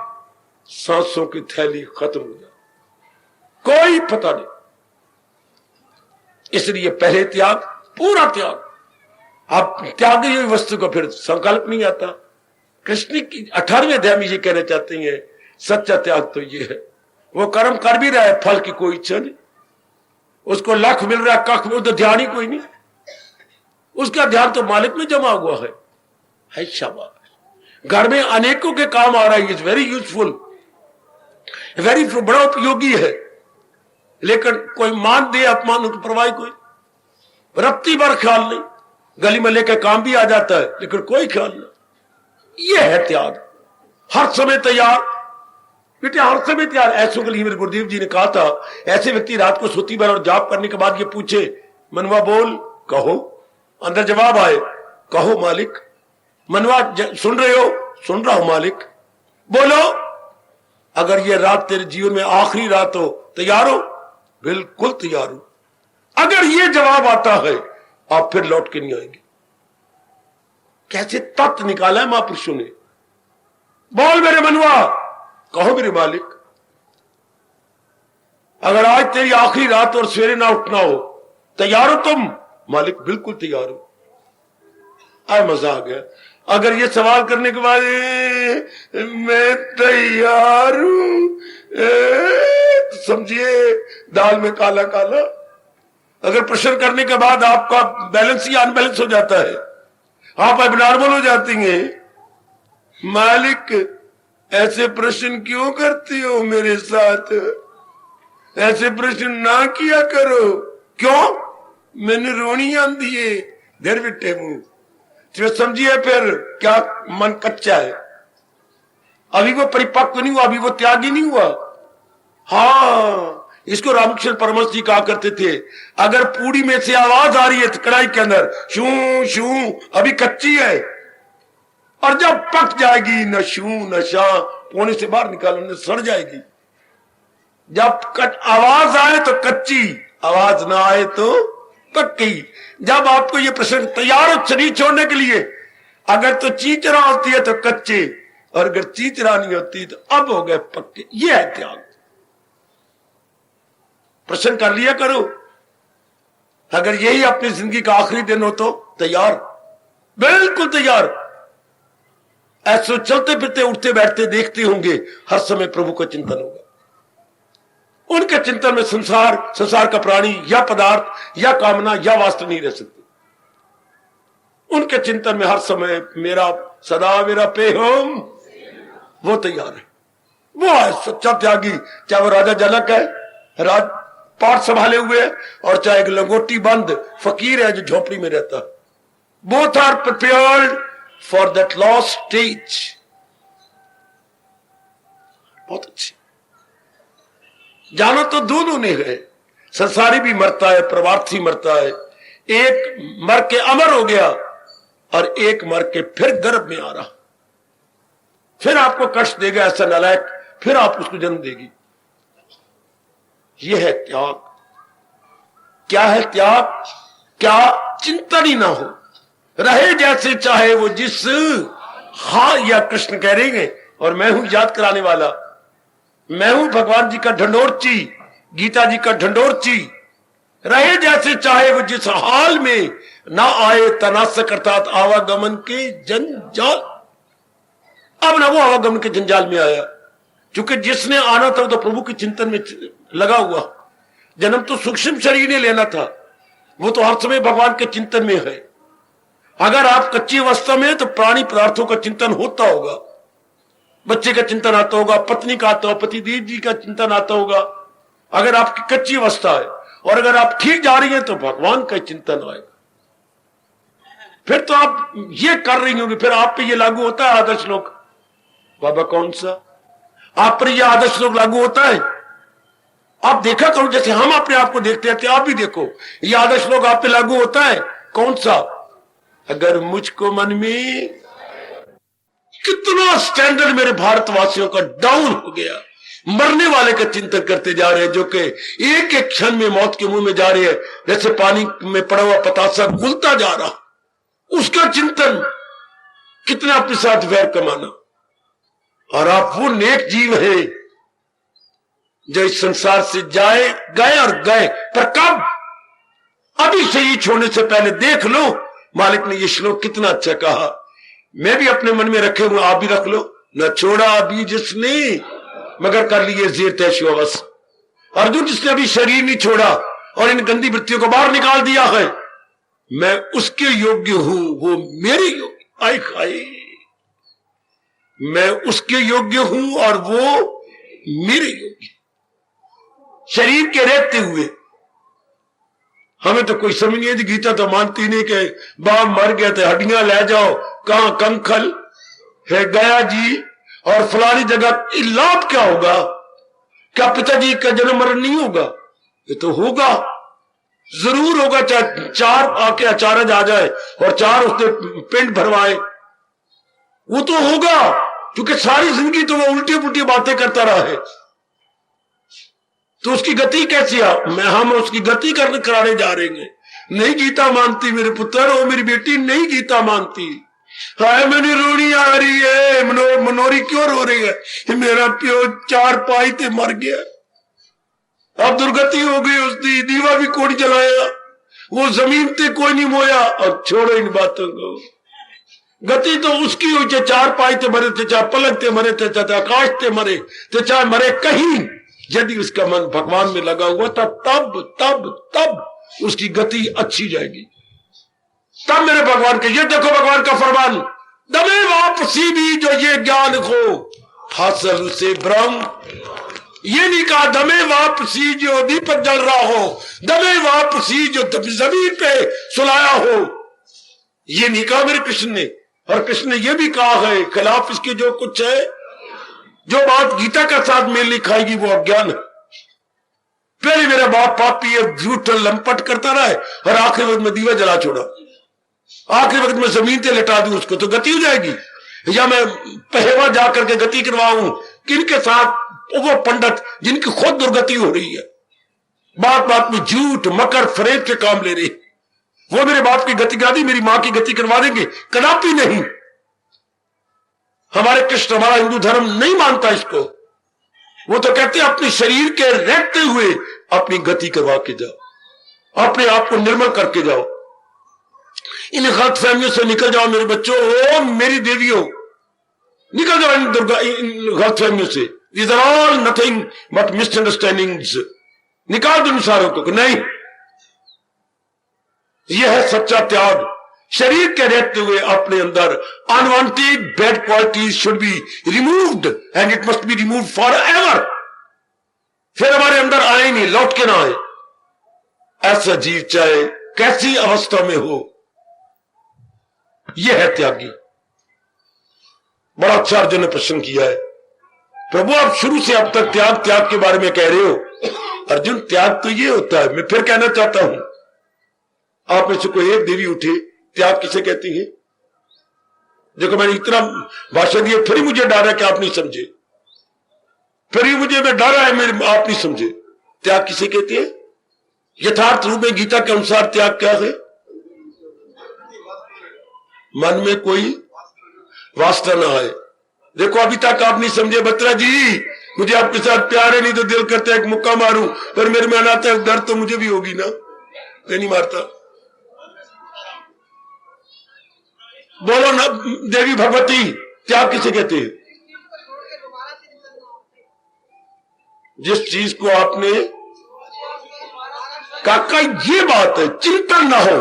S2: सांसों की थैली खत्म हो जाए, कोई पता नहीं। इसलिए पहले त्याग, पूरा त्याग। आप त्याग हुई वस्तु को फिर संकल्प नहीं आता। कृष्ण की 18वें अध्याय में ये कहना चाहते हैं, सच्चा त्याग तो ये है, वो कर्म कर भी रहा है, फल की कोई इच्छा नहीं, उसको लाख मिल रहा है, कख में, तो ध्यान ही कोई नहीं, उसका ध्यान तो मालिक में जमा हुआ है। शाबाश, घर में अनेकों के काम आ रहा है, इज वेरी यूजफुल, वेरी बड़ा उपयोगी है, लेकिन कोई मान दे अपमान की परवाह कोई, रत्ती भर ख्याल नहीं, गली में लेकर काम भी आ जाता है लेकिन कोई ख्याल नहीं। यह है त्याग, हर समय तैयार बेटे, हर समय तैयार। ऐसों के लिए मेरे गुरुदेव जी ने कहा था, ऐसे व्यक्ति रात को सोती भर और जाप करने के बाद ये पूछे, मनवा बोल, कहो, अंदर जवाब आए, कहो मालिक। मनवा सुन रहे हो? सुन रहा हूं मालिक। बोलो, अगर ये रात तेरे जीवन में आखिरी रात हो, तैयार हो? बिल्कुल तैयार हो। अगर ये जवाब आता है, आप फिर लौट के नहीं आएंगे। कैसे तत्व निकाला है महापुरुषों ने। बोल मेरे मनवा, कहो मेरे मालिक, अगर आज तेरी आखिरी रात और सवेरे ना उठना हो, तैयार हो तुम? मालिक बिल्कुल तैयार हो। आए मजा आ गया। अगर ये सवाल करने के बाद मैं तैयार हूं, तो समझिए दाल में काला काला। अगर प्रश्न करने के बाद आपका बैलेंस ही अनबैलेंस हो जाता है, आप एबनॉर्मल हो जाती हैं, मालिक ऐसे प्रश्न क्यों करती हो मेरे साथ? ऐसे प्रश्न ना किया करो। क्यों? मैंने रोनी आंधी है, देर बिटे मुंह। तो समझिए फिर क्या मन कच्चा है, अभी वो परिपक्व नहीं हुआ, अभी वो त्यागी नहीं हुआ। हाँ, इसको रामकृष्ण परमहंस जी कहा करते थे, अगर पूड़ी में से आवाज आ रही है कढ़ाई के अंदर, शू शू, अभी कच्ची है, और जब पक जाएगी न शू न शा, पोने से बाहर निकालो, न सड़ जाएगी। जब आवाज आए तो कच्ची, आवाज ना आए तो पक्की। जब आपको ये प्रश्न तैयार हो शरीर छोड़ने के लिए, अगर तो चीचरा होती है तो कच्चे, और अगर चीचरा नहीं होती तो अब हो गए पक्के। ये है त्याग। प्रश्न कर लिया करो, अगर यही अपनी जिंदगी का आखिरी दिन हो तो तैयार, बिल्कुल तैयार। ऐसे चलते फिरते उठते बैठते देखते होंगे, हर समय प्रभु का चिंतन होगा। उनके चिंतन में संसार का प्राणी या पदार्थ या कामना या वास्तव नहीं रह सकती। उनके चिंतन में हर समय मेरा सदा मेरा पेहम, वो तैयार है। वो है सच्चा त्यागी। चाहे वो राजा जनक है, राज पाठ संभाले हुए है, और चाहे एक लंगोटी बंद फकीर है जो झोपड़ी में रहता है। Both are prepared for that lost stage. बहुत अच्छी। जाना तो दोनों ने है, संसारी भी मरता है, परमार्थी मरता है, एक मर के अमर हो गया और एक मर के फिर गर्भ में आ रहा, फिर आपको कष्ट देगा ऐसा नालायक, फिर आप उसको जन्म देगी। यह है त्याग। क्या है त्याग? क्या चिंतन ही ना हो, रहे जैसे चाहे वो जिस। हाँ, या कृष्ण कह रहे हैं, और मैं हूं याद कराने वाला, मैं हूं भगवान जी का ढंढोरची, गीता जी का ढंढोरची। रहे जैसे चाहे वो जिस हाल में, ना आए तनासक अर्थात आवागमन के जंजाल। अब ना वो आवागमन के जंजाल में आया, क्योंकि जिसने आना था वो तो प्रभु के चिंतन में लगा हुआ। जन्म तो सूक्ष्म शरीर ने लेना था, वो तो हर समय भगवान के चिंतन में है। अगर आप कच्ची अवस्था में, तो प्राणी पदार्थों का चिंतन होता होगा, बच्चे का चिंतन आता होगा, पत्नी का आता होगा, पति देव जी का चिंतन आता होगा। अगर आपकी कच्ची अवस्था है, और अगर आप ठीक जा रही हैं, तो भगवान का चिंतन आएगा। फिर तो आप ये कर रही होंगी, फिर आप पे ये लागू होता है आदर्श श्लोक। बाबा कौन सा? आप पर यह आदर्श श्लोक लागू होता है? आप देखा करो, जैसे हम अपने आप को देखते हैं, आप भी देखो, यह आदर्श श्लोक आप पे लागू होता है। कौन सा? अगर मुझको मन में, कितना स्टैंडर्ड मेरे भारतवासियों का डाउन हो गया, मरने वाले का चिंतन करते जा रहे हैं, जो कि एक एक क्षण में मौत के मुंह में जा रहे हैं, जैसे पानी में पड़ा हुआ पतासा घुलता जा रहा, उसका चिंतन। कितना अपने साथ वैर कमाना। और आप वो नेक जीव है जो इस संसार से गए और गए, पर कब? अभी से ही छोड़ने से पहले देख लो। मालिक ने ये श्लोक कितना अच्छा कहा, मैं भी अपने मन में रखे हुए, आप भी रख लो। न छोड़ा अभी जिसने, मगर कर लिए जेर तैशोवस। अर्जुन, जिसने अभी शरीर नहीं छोड़ा और इन गंदी वृत्तियों को बाहर निकाल दिया है, मैं उसके योग्य हूं, वो मेरे योग्य। आई खाई, मैं उसके योग्य हूं और वो मेरे योग्य। शरीर के रहते हुए हमें तो कोई समझ नहीं है। गीता तो मानती नहीं कि बाप मर गया तो हड्डियां ले जाओ, कहां कंखल है गया जी, और फलानी जगह लाभ क्या होगा? क्या पिताजी का जन्म मरण नहीं होगा? ये तो होगा, जरूर होगा। चाहे चार आके आचार्य आ जाए और चार उसने पिंड भरवाए, वो तो होगा, क्योंकि सारी जिंदगी तो वो उल्टी पुल्टी बातें करता रहा है। तो उसकी गति कैसी है? हम उसकी गति कराने जा रहे हैं। नहीं गीता मानती मेरे पुत्र, और मेरी बेटी नहीं गीता मानती। हाय मैंने रोनी आ रही है, मनोरी क्यों रो रही है? मेरा प्यो चार पाई ते मर गया, अब दुर्गति हो गई उसकी, दीवा भी कोई जलाया, वो जमीन ते कोई नहीं मोया। और छोड़ो इन बातों को, गति तो उसकी हुई, चाहे चार पाई ते मरे थे, चाहे पलक ते मरे थे, चाहे आकाश ते मरे थे, चाहे मरे कहीं। यदि उसका मन भगवान में लगा हुआ था, तब तब तब उसकी गति अच्छी जाएगी। तब मेरे भगवान के, ये देखो भगवान का फरमान, दमे वापसी भी जो ये ज्ञान हो हासिल से ब्रह्म। ये नहीं कहा दमे वापसी जो दीपक जल रहा हो, दमे वापसी जो जमीन पे सुलाया हो, ये नहीं कहा मेरे कृष्ण ने। और कृष्ण ने यह भी कहा है, खिलाफ इसके जो कुछ है, जो बात गीता का साथ मेल नहीं खाएगी वो अज्ञान है। पहले मेरा बाप पापी है, झूठ लंपट करता रहा, और आखिरी वक्त में दीवा जला छोड़ा, आखिरी वक्त में जमीन पे लिटा दूं उसको, तो गति हो जाएगी। या मैं पहवा जाकर के गति करवाऊं किनके साथ? वो पंडित जिनकी खुद दुर्गति हो रही है, बात बात में झूठ मकर फरेब के काम ले रहे, वो मेरे बाप की गति करा दी, मेरी मां की गति करवा देंगे? कदापि नहीं। हमारे कृष्ण, हमारा हिंदू धर्म नहीं मानता इसको। वो तो कहते हैं अपने शरीर के रहते हुए अपनी गति करवा के जाओ, अपने आप को निर्मल करके जाओ, इन गलतफहमियों से निकल जाओ मेरे बच्चों। ओ मेरी देवियों, निकल जाओ इन गलतफहमियों से। These are all nothing but misunderstandings। निकाल दो इन सारों को। नहीं, यह है सच्चा त्याग। शरीर के रहते हुए अपने अंदर unwanted bad qualities should be removed and it must be removed for ever. फिर हमारे अंदर आए नहीं, लौट के ना आए। ऐसा जीव चाहे कैसी अवस्था में हो, यह है त्यागी। बड़ा अच्छा अर्जुन ने प्रश्न किया है, प्रभु आप शुरू से अब तक त्याग त्याग के बारे में कह रहे हो। अर्जुन, त्याग तो ये होता है, मैं फिर कहना चाहता हूं, आप में से कोई एक देवी उठे, त्याग किसे कहती है? देखो मैंने इतना भाषण दिया, फिर मुझे डर है कि आप नहीं समझे, फिर मुझे में डर है मेरे आप नहीं समझे। त्याग किसे कहती है? यथार्थ रूप में गीता के अनुसार त्याग क्या है? मन में कोई वासना ना आए। देखो अभी तक आप नहीं समझे बत्रा जी, मुझे आपके साथ प्यार है, नहीं तो दिल करता है एक मुक्का मारूं, पर मेरे में आता है दर्द तो मुझे भी होगी ना, मैं नहीं मारता। बोलो ना देवी भगवती, त्याग किसे कहते हैं? जिस चीज को आपने काका, ये बात है, चिंतन ना हो,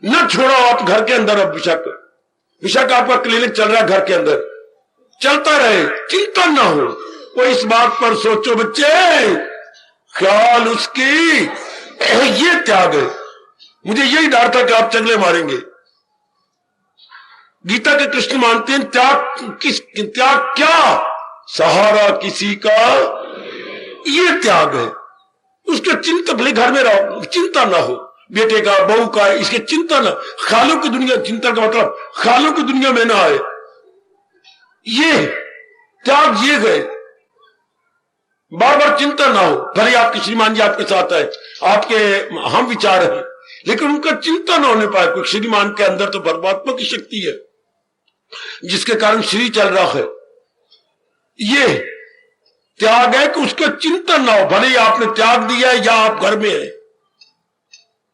S2: न छोड़ो आप घर के अंदर। अब विशाख आपका क्लिनिक चल रहा है, घर के अंदर चलता रहे, चिंतन ना हो। वो इस बात पर सोचो बच्चे, ख्याल उसकी, ये त्याग है। मुझे यही डर था कि आप चंगले मारेंगे। गीता के कृष्ण मानते हैं त्याग क्या? सहारा किसी का, ये त्याग है। उसके चिंता, भले घर में रहो, चिंता ना हो, बेटे का, बहू का, इसके चिंता ना। खालों की दुनिया, चिंता का मतलब खालों की दुनिया में ना आए, ये त्याग ये गए। बार बार चिंता ना हो, भले आपकी श्रीमान जी आपके साथ है, आपके हम विचार हैं, लेकिन उनका चिंता ना होने पाए। कोई श्रीमान के अंदर तो परमात्मा की शक्ति है जिसके कारण श्री चल रहा है। ये त्याग है कि उसका चिंतन ना हो, भले ही आपने त्याग दिया है या आप घर में है।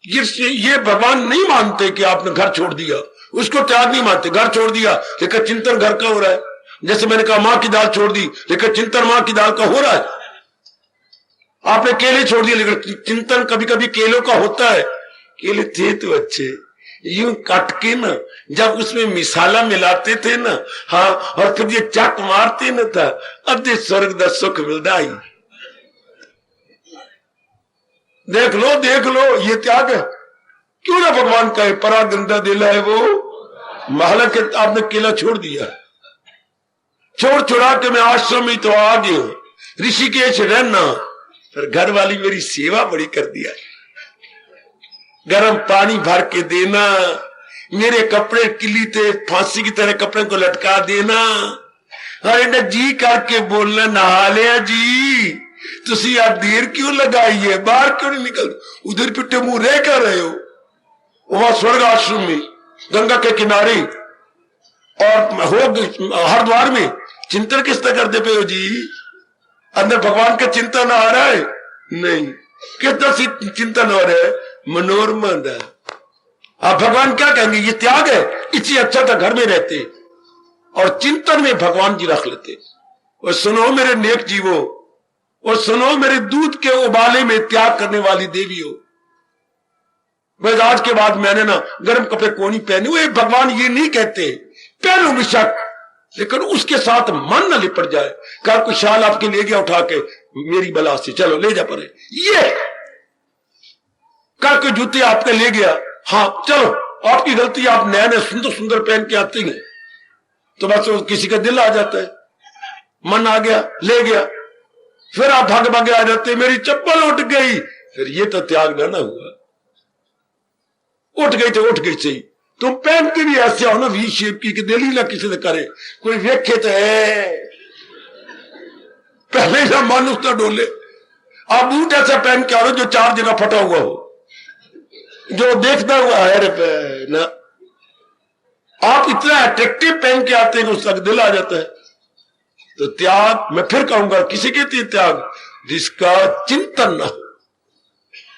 S2: ये भगवान नहीं मानते कि आपने घर छोड़ दिया, उसको त्याग नहीं मानते। घर छोड़ दिया लेकिन चिंतन घर का हो रहा है। जैसे मैंने कहा मां की दाल छोड़ दी लेकिन चिंतन मां की दाल का हो रहा है। आपने केले छोड़ दिए लेकिन चिंतन कभी कभी केलों का होता है। केले थे तो अच्छे, यूं काट के ना जब उसमें मिसाला मिलाते थे ना, हाँ, और फिर ये चाक मारते न था, अद्धे स्वर्ग दा सुख मिलता ही। देख लो ये त्याग है। क्यों ना भगवान कहे परा गंदा दिला है वो, महला के आपने केला छोड़ दिया, छोड़ छुड़ा के मैं आश्रम में तो आ गया, ऋषिकेश रहना, पर घर वाली मेरी सेवा बड़ी कर दिया। गर्म पानी भर के देना, मेरे कपड़े किली थे फांसी की तरह कपड़े को लटका देना, अरे न जी करके बोलना नहा लिया जी, तुसी आप देर क्यों लगाई है, बाहर क्यों नहीं निकल, उधर पिट्टे मुंह रह कर रहे हो। वहां स्वर्ग आश्रम में गंगा के किनारे और हो हरिद्वार में चिंतन किस तरह करते पे हो जी? अंदर भगवान का चिंतन आ रहा है? नहीं। किस तरह से चिंतन हो रहा है? मनोरमा। आप भगवान क्या कहेंगे? ये त्याग है। इससे अच्छा था घर में रहते और चिंतन में भगवान जी रख लेते। और सुनो मेरे नेक जीवो, और सुनो मेरे दूध के उबाले में त्याग करने वाली देवी हो। बस आज के बाद मैंने ना गर्म कपड़े को नहीं पहने हुए। भगवान ये नहीं कहते पहनो बेशक, लेकिन उसके साथ मन न लिपट जाए। कल कोई शाल आपके ले गया उठा के मेरी बला से, चलो ले जा पड़े, ये कल कोई जूते आपके ले गया, हाँ चलो आपकी गलती, आप नए नए सुंदर सुंदर पहन के आते हैं तो बस किसी का दिल आ जाता है, मन आ गया ले गया, फिर आप भाग भागे आ जाते, मेरी चप्पल उठ गई, फिर ये तो त्याग ना हुआ। उठ गई तो उठ गई सही, तुम पहन के भी ऐसे हो ना वी शेप की कि दिल ही ना किसी ने करे, कोई वेखे तो है पहले ही मन उसका डोले। आप बूट ऐसा पहन के आ रहे हो जो 4 जगह फटा हुआ हो, जो देखता हुआ है ना, आप इतना अट्रैक्टिव पहन के आते हैं कि उसका दिल आ जाता है। तो त्याग, मैं फिर कहूंगा, किसी के त्याग जिसका चिंतन ना हो।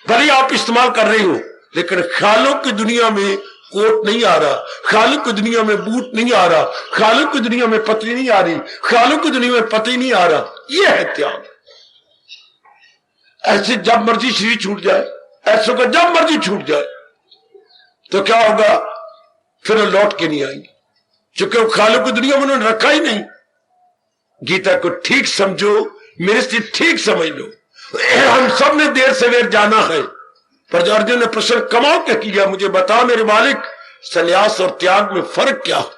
S2: भले आप इस्तेमाल कर रही हो लेकिन ख्यालों की दुनिया में कोट नहीं आ रहा, ख्यालों की दुनिया में बूट नहीं आ रहा, ख्यालों की दुनिया में पत्नी नहीं आ रही, ख्यालों की दुनिया में पति नहीं आ रहा, यह है त्याग। ऐसे जब मर्जी शरीर छूट जाए, ऐसों का जब मर्जी छूट जाए तो क्या होगा? फिर वो लौट के नहीं आएंगे, क्योंकि वो ख्यालों की दुनिया में उन्होंने रखा ही नहीं। गीता को ठीक समझो, मेरे से ठीक समझ लो। हम सब ने देर सवेर जाना है, पर जो अर्जुन ने प्रश्न कमाल क्या किया, मुझे बता मेरे मालिक, संन्यास और त्याग में फर्क क्या है,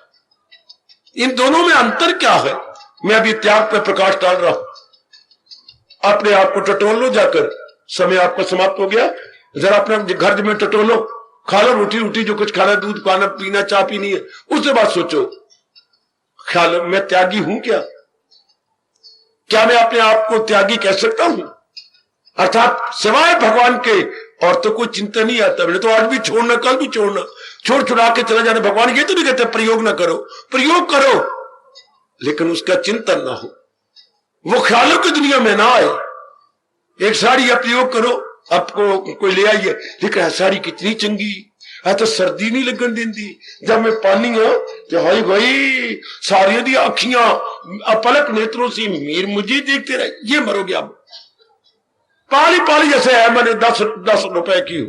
S2: इन दोनों में अंतर क्या है? मैं अभी त्याग पर प्रकाश डाल रहा हूं। अपने आप को टटोल लो जाकर, समय आपका समाप्त हो गया, जरा अपने घर में टटोलो, खा लो रोटी रोटी जो कुछ खाना, दूध खाना पीना, चाय पीनी है, उसके बाद सोचो ख्याल मैं त्यागी हूं क्या मैं अपने आप को त्यागी कह सकता हूं? अर्थात सिवाय भगवान के और तो कोई चिंता नहीं आता। मैंने तो आज भी छोड़ना, कल भी छोड़ना, छोड़ छुड़ा के चला जाना। भगवान ये तो नहीं कहते प्रयोग ना करो, प्रयोग करो, लेकिन उसका चिंतन ना हो, वो ख्यालों की दुनिया में ना आए। एक साड़ी आप प्रयोग करो, आपको कोई ले आई है, लेकिन साड़ी कितनी चंगी है, तो सर्दी नहीं लगन देती। जब मैं पानी हूं तो हाई भाई सारियों दी अखियां अपलक नेत्रों से मीर मुझे देखते रहे, ये मरोगे आप। पाली पाली जैसे है, मैंने 10 रुपए की हो,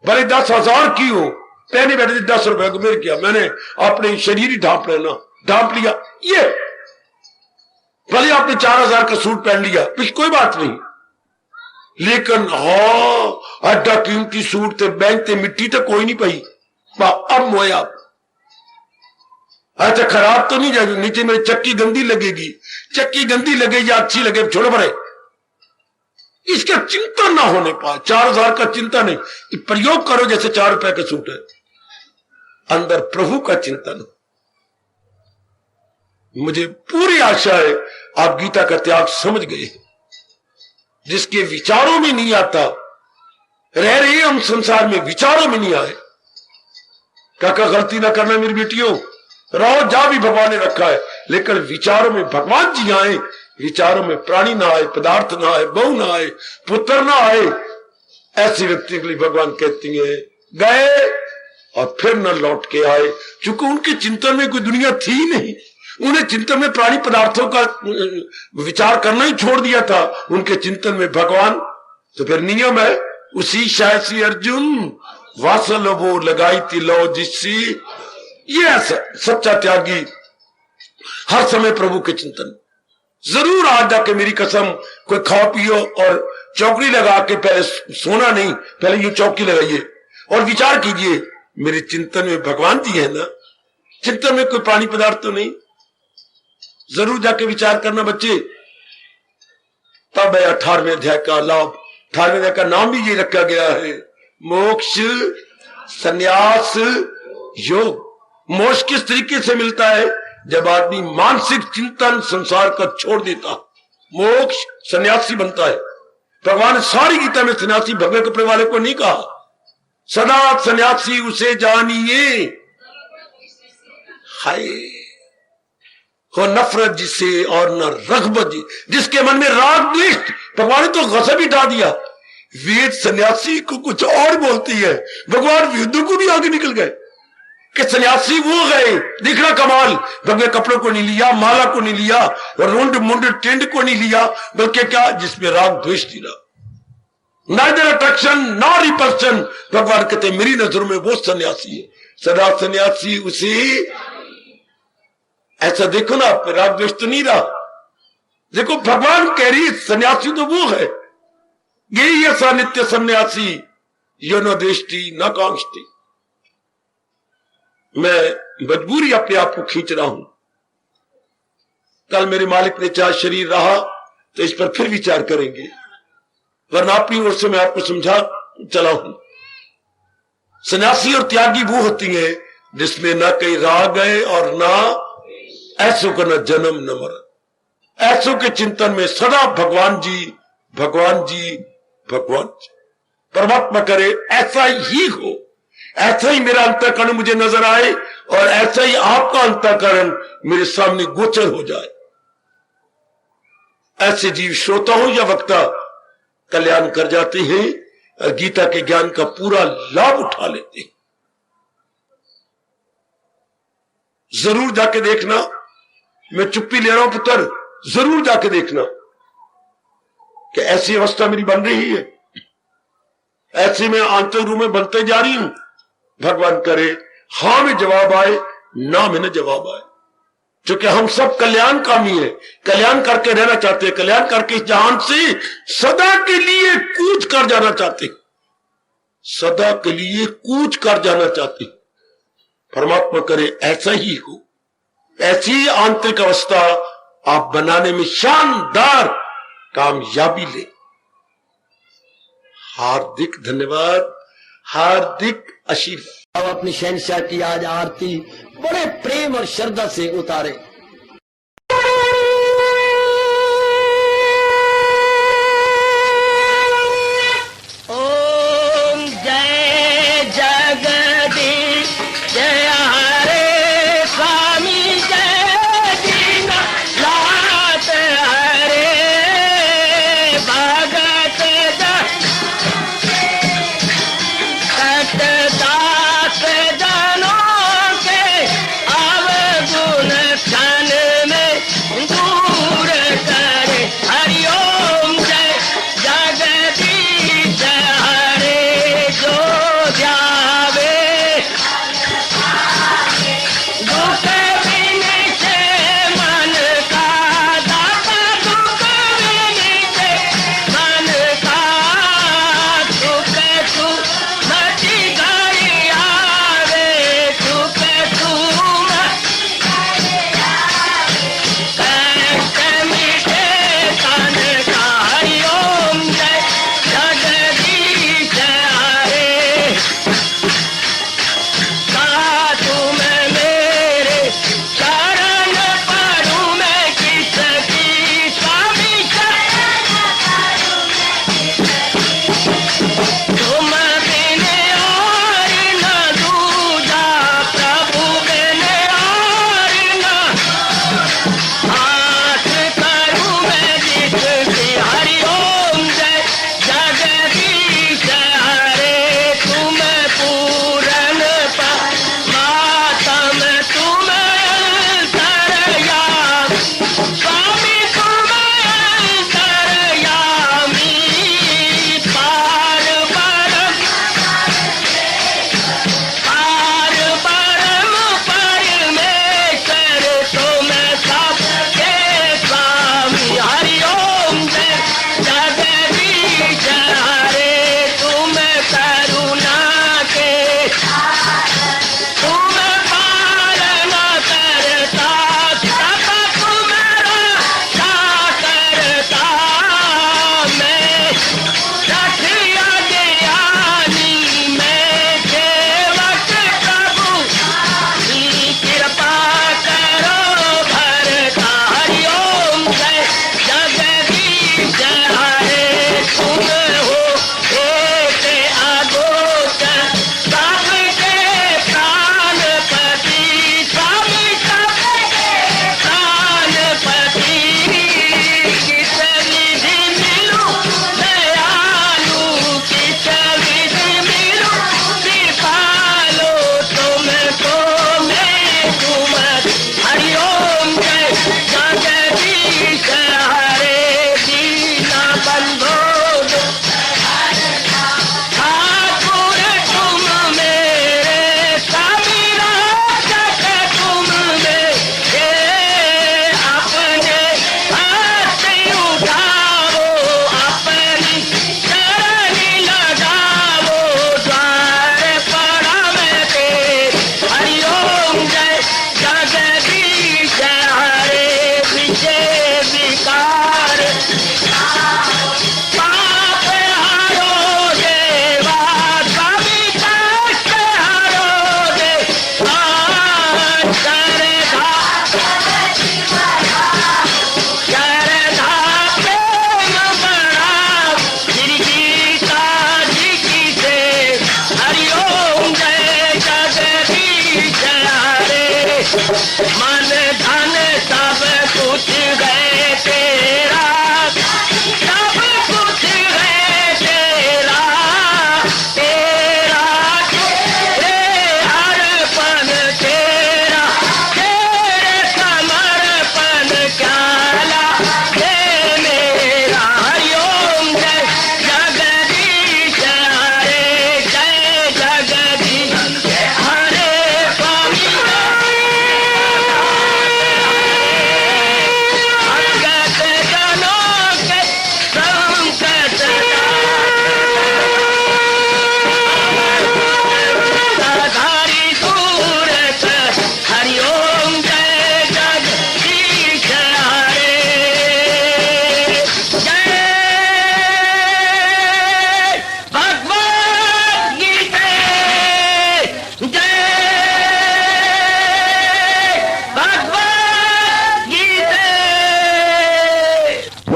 S2: भले 10,000 की हो, पहले बैठे 10 रुपए को मेरे किया, मैंने अपने शरीर ही ढांप लेना, ढांप लिया। ये भले आपने 4,000 का सूट पहन लिया, कोई बात नहीं, लेकिन हाँ अड्डा कीमती सूट थे, बैंक थे, मिट्टी तो कोई नहीं पाई। अब मोए आप अच्छा खराब तो नहीं जाएगी, नीचे मेरी चक्की गंदी लगेगी, चक्की गंदी लगे या अच्छी लगे, छोड़ो पड़े, इसका चिंता ना होने पाए। 4,000 का चिंता नहीं, प्रयोग करो जैसे 4 रुपए का सूट है, अंदर प्रभु का चिंतन। मुझे पूरी आशा है आप गीता का त्याग समझ गए। जिसके विचारों में नहीं आता, रह रहे हम संसार में, विचारों में नहीं आए। काका गलती ना करना मेरी बेटियों, रहो जा भी भगवान ने रखा है, लेकिन विचारों में भगवान जी आए, विचारों में प्राणी ना आए, पदार्थ ना आए, बहू ना आए, पुत्र ना आए। ऐसे व्यक्ति के लिए भगवान कहती है गए और फिर न लौट के आए, क्योंकि उनके चिंतन में कोई दुनिया थी नहीं। उन्हें चिंतन में प्राणी पदार्थों का विचार करना ही छोड़ दिया था, उनके चिंतन में भगवान। तो फिर नियम है उसी शायद सी अर्जुन वासल वो लगाई थी लो जिससी। ये सच्चा त्यागी हर समय प्रभु के चिंतन। जरूर आज जाके मेरी कसम कोई खाओ पियो और चौकड़ी लगा के पहले सोना नहीं, पहले ये चौकी लगाइए और विचार कीजिए मेरे चिंतन में भगवान जी है ना, चिंतन में कोई प्राणी पदार्थ तो नहीं। जरूर जाके विचार करना बच्चे। तब है 18वें अध्याय का लाभ। 18वें अध्याय का नाम भी ये रखा गया है मोक्ष संन्यास योग। मोक्ष किस तरीके से मिलता है? जब आदमी मानसिक चिंतन संसार का छोड़ देता, मोक्ष सन्यासी बनता है। भगवान ने सारी गीता में सन्यासी भगवे कपड़े वाले को नहीं कहा, सदा सन्यासी उसे जानिए हाय हो नफरत जिसे और न रगबत जिसके मन में राग द्वेष। भगवान ने तो गजब ही डाल दिया। वेद सन्यासी को कुछ और बोलती है, भगवान वेदों को भी आगे निकल गए कि सन्यासी वो गए। देखना कमाल, भगवे कपड़ों को नहीं लिया, माला को नहीं लिया, रुंड मुंड टेंड को नहीं लिया, बल्कि क्या जिसमें राग द्वेष थी ना, नाइदर अट्रैक्शन नॉट रिपल्शन। भगवान कहते मेरी नजरों में वो सन्यासी है, सदा सन्यासी उसे। ऐसा देखो ना, राग द्वेष तो नहीं रहा। देखो भगवान कह रही सन्यासी तो वो है, यही ऐसा नित्य सन्यासी यो न देष्टि न कांक्षति। मैं मजबूरी अपने आप को खींच रहा हूं। कल मेरे मालिक ने चाहे शरीर रहा तो इस पर फिर विचार करेंगे, वरना अपनी ओर से मैं आपको समझा चला हूं। सन्यासी और त्यागी वो होती है जिसमें ना कहीं राग है और ना ऐसों का न जन्म न मरण। ऐसों के चिंतन में सदा भगवान जी भगवान जी भगवान जी। परमात्मा करे ऐसा ही हो, ऐसा ही मेरा अंतःकरण मुझे नजर आए और ऐसा ही आपका अंतःकरण मेरे सामने गोचर हो जाए। ऐसे जीव श्रोता हो या वक्ता कल्याण कर जाते हैं और गीता के ज्ञान का पूरा लाभ उठा लेते हैं। जरूर जाके देखना, मैं चुप्पी ले रहा हूं पुत्र, जरूर जाके देखना कि ऐसी अवस्था मेरी बन रही है, ऐसे में आंतरिक रूप में बनते जा रही हूं। भगवान करे हां में जवाब आए, ना में न जवाब आए, क्योंकि हम सब कल्याण कामी है, कल्याण करके रहना चाहते हैं, कल्याण करके इस जहान से सदा के लिए कूच कर जाना चाहते, सदा के लिए कूच कर जाना चाहते। परमात्मा करे ऐसा ही हो, ऐसी आंतरिक अवस्था आप बनाने में शानदार कामयाबी ले। हार्दिक धन्यवाद, हार्दिक आशीर्वाद।
S1: अब अपनी शहंशाह की आज आरती बड़े प्रेम और श्रद्धा से उतारे। ओम जय जगदीश जय हरे स्वामी जय दीनानाथ हरे भगत दास जनों के अवगुण क्षण में दूर करे। हरिओम जय जगदीश हरे जो ध्यावे दुख विनिचे मन का दाता दुख विनिचे मन का सुख तू मची गई आवे सुख तू कष्ट मिटे तन का। हरिओम जय जगदीश हरे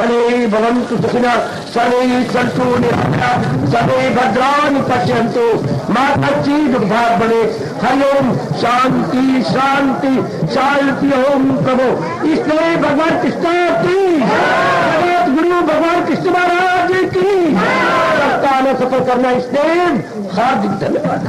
S1: सर्वे भवन्तु सुखिनः सर्वे सन्तु निरामयाः सर्वे भद्राणि पश्यन्तु मा कश्चित् दुर्भाग् भवेत्। हरि ओम शांति शांति शांति। ओम प्रभु इसलिए भगवान कृष्ण की जगत गुरु भगवान कृष्ण महाराज की सफल करना इसलिए हार्दिक धन्यवाद।